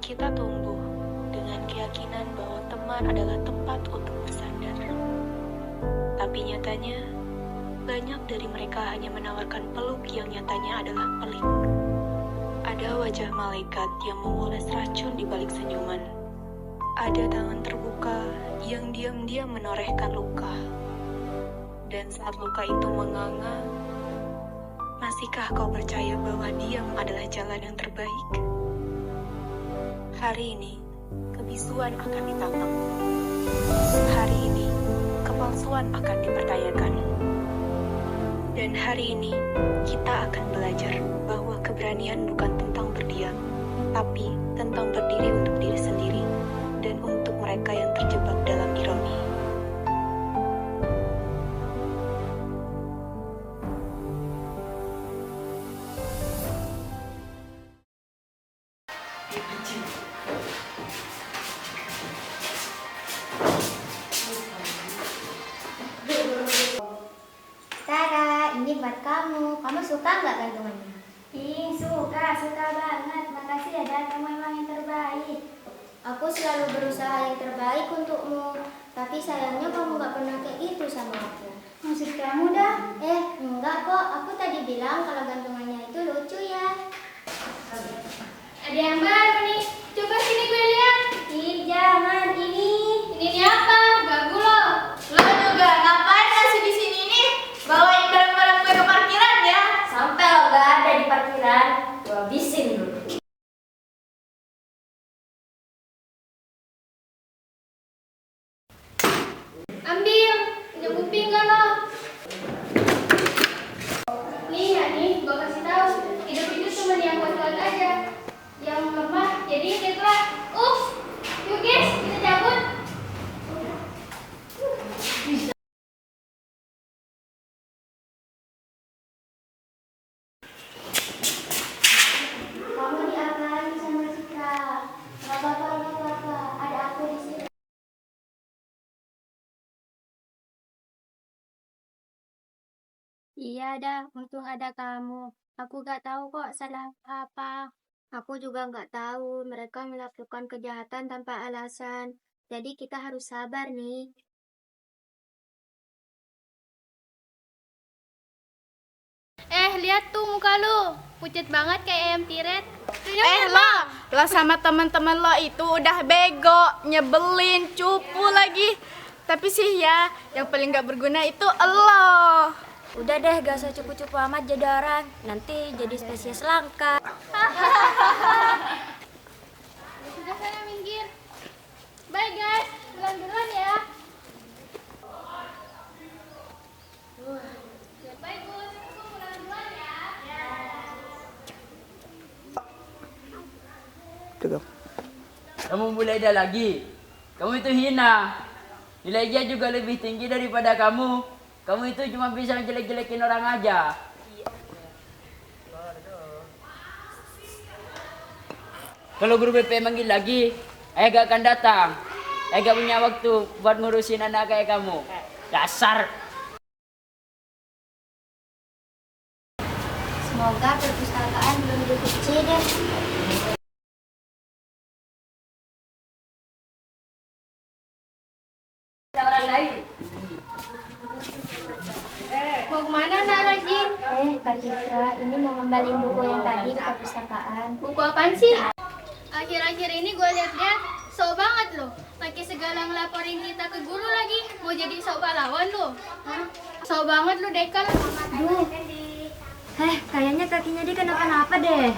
Kita tumbuh dengan keyakinan bahwa teman adalah tempat untuk bersandar. Tapi nyatanya, banyak dari mereka hanya menawarkan peluk yang nyatanya adalah pelik. Ada wajah malaikat yang memoles racun di balik senyuman. Ada tangan terbuka yang diam-diam menorehkan luka. Dan saat luka itu menganga, masihkah kau percaya bahwa diam adalah jalan yang terbaik? Hari ini, kebisuan akan ditantang. Hari ini, kepalsuan akan dipertanyakan. Dan hari ini, kita akan belajar bahwa keberanian bukan tentang berdiam, tapi tentang berdiri untuk diri sendiri dan untuk mereka yang terjebak dalam ironi. Tara, ini buat kamu. Kamu suka nggak gantungannya? Ih, suka banget. Makasih ya, Dan. Kamu emang yang terbaik. Aku selalu berusaha yang terbaik untukmu. Tapi sayangnya kamu nggak pernah kayak gitu sama aku. Maksud kamu dah? Enggak kok. Aku tadi bilang kalau gantungannya itu lucu ya. Ada yang baru nih. Coba sini gue lihat. Ih, jangan. Ini apa? Gagu lo. Lo juga ngapain masih di sini nih? Bawain barang-barang gue ke parkiran ya. Sampai lo gak ada di parkiran, gue habisin dulu. Ambil, punya kuping gak lo? Nih ya nih, gue kasih tahu. Hidup itu cuma yang kuat-kuat aja. Yang lemah jadi deklat. Yuk guys, kita cabut. Kamu diapain sama Citra? Gak apa-apa. Ada aku di sini. Iya dah, untung ada kamu. Aku gak tahu kok salah apa. Aku juga nggak tahu. Mereka melakukan kejahatan tanpa alasan. Jadi kita harus sabar nih. Lihat tuh muka lu. Pucet banget kayak ayam tiret. Lo sama teman-teman lo itu udah bego, nyebelin, cupu lagi. Tapi sih ya, yang paling gak berguna itu lo. Udah deh, gak usah cupu-cupu amat jadi orang. Nanti jadi spesies langka. Sudah sana minggir. Bye guys, bulan-bulan ya. Bye Gus, aku bulan-bulan ya. Kamu mulai dah lagi. Kamu itu hina. Nilai dia juga lebih tinggi daripada kamu. Kamu itu cuma bisa jelek-jelekin orang aja. Kalau guru BP manggil lagi, ayah gak akan datang. Ayah gak punya waktu buat ngurusin anak kayak kamu. Dasar. Semoga perpustakaan belum dikunci deh. Orang lain. Mau kemana Narajin? Kak Citra, ini mau ngembalin buku yang tadi ke perpustakaan. Buku apaan sih? Akhir-akhir ini gue liat-liat sok banget loh. Lagi segala ngelaporin kita ke guru lagi. Mau jadi sok pahlawan lo. Sok banget lo Dekel. Aduh. Kayaknya kakinya dia kenapa-napa deh.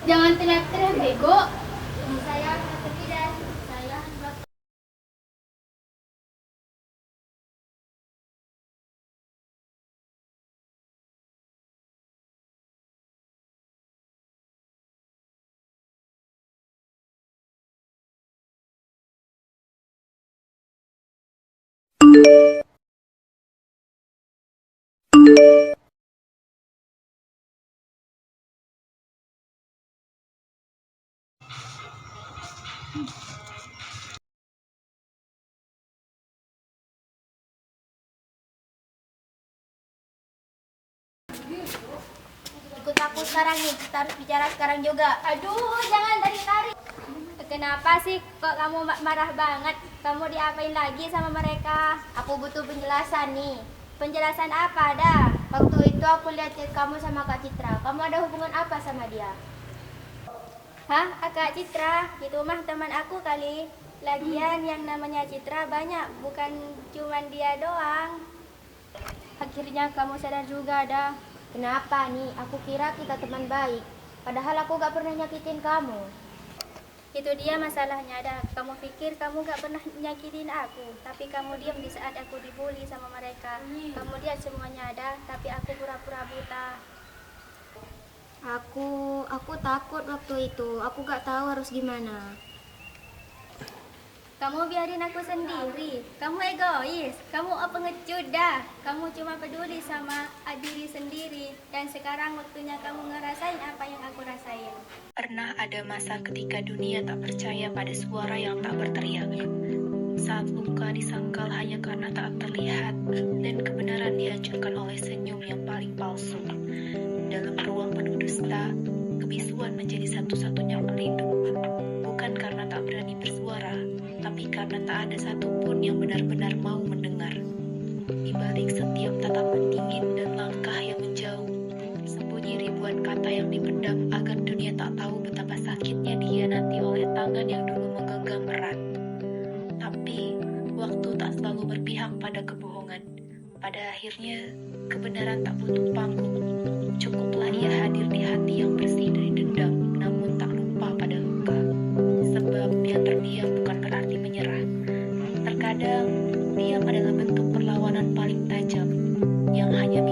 Jangan teriak-teriak bego. Ikut aku sekarang nih, kita harus bicara sekarang juga. Aduh, jangan tarik-tarik. Kenapa sih kok kamu marah banget? Kamu diapain lagi sama mereka? Aku butuh penjelasan nih. Penjelasan apa dah? Waktu itu aku lihat chat kamu sama Kak Citra. Kamu ada hubungan apa sama dia? Hah? Kak Citra? Itu mah teman aku kali. Lagian yang namanya Citra banyak, bukan cuman dia doang. Akhirnya kamu sadar juga dah. Kenapa nih? Aku kira kita teman baik. Padahal aku gak pernah nyakitin kamu. Itu dia masalahnya dah. Kamu pikir kamu gak pernah nyakitin aku, tapi kamu diam di saat aku dibully sama mereka. Kamu lihat semuanya ada, tapi aku pura-pura buta. Aku takut waktu itu. Aku gak tahu harus gimana. Kamu biarin aku sendiri. Kamu egois. Kamu pengecut dah. Kamu cuma peduli sama diri sendiri. Dan sekarang waktunya kamu ngerasain apa yang aku rasain. Pernah ada masa ketika dunia tak percaya pada suara yang tak berteriak. Saat luka disangkal hanya karena tak terlihat, dan kebenaran dihancurkan oleh senyum yang paling palsu. Dalam ruang penuh dusta, kebisuan menjadi satu-satunya pelindung. Bukan karena tak berani bersuara, tapi karena tak ada satupun yang benar-benar mau mendengar. Di balik setiap tatapan dingin dan langkah yang menjauh, sembunyi ribuan kata yang dipendam agar dunia tak tahu betapa sakitnya dihianati oleh tangan yang dulu menggenggam erat. Tapi, waktu tak selalu berpihak pada kebohongan. Pada akhirnya, kebenaran tak butuh panggung. Cukuplah ia hadir di hati yang bersih dari dendam, namun tak lupa pada luka. Sebab yang terdiam bukan berarti menyerah. Terkadang, diam adalah bentuk perlawanan paling tajam, yang hanya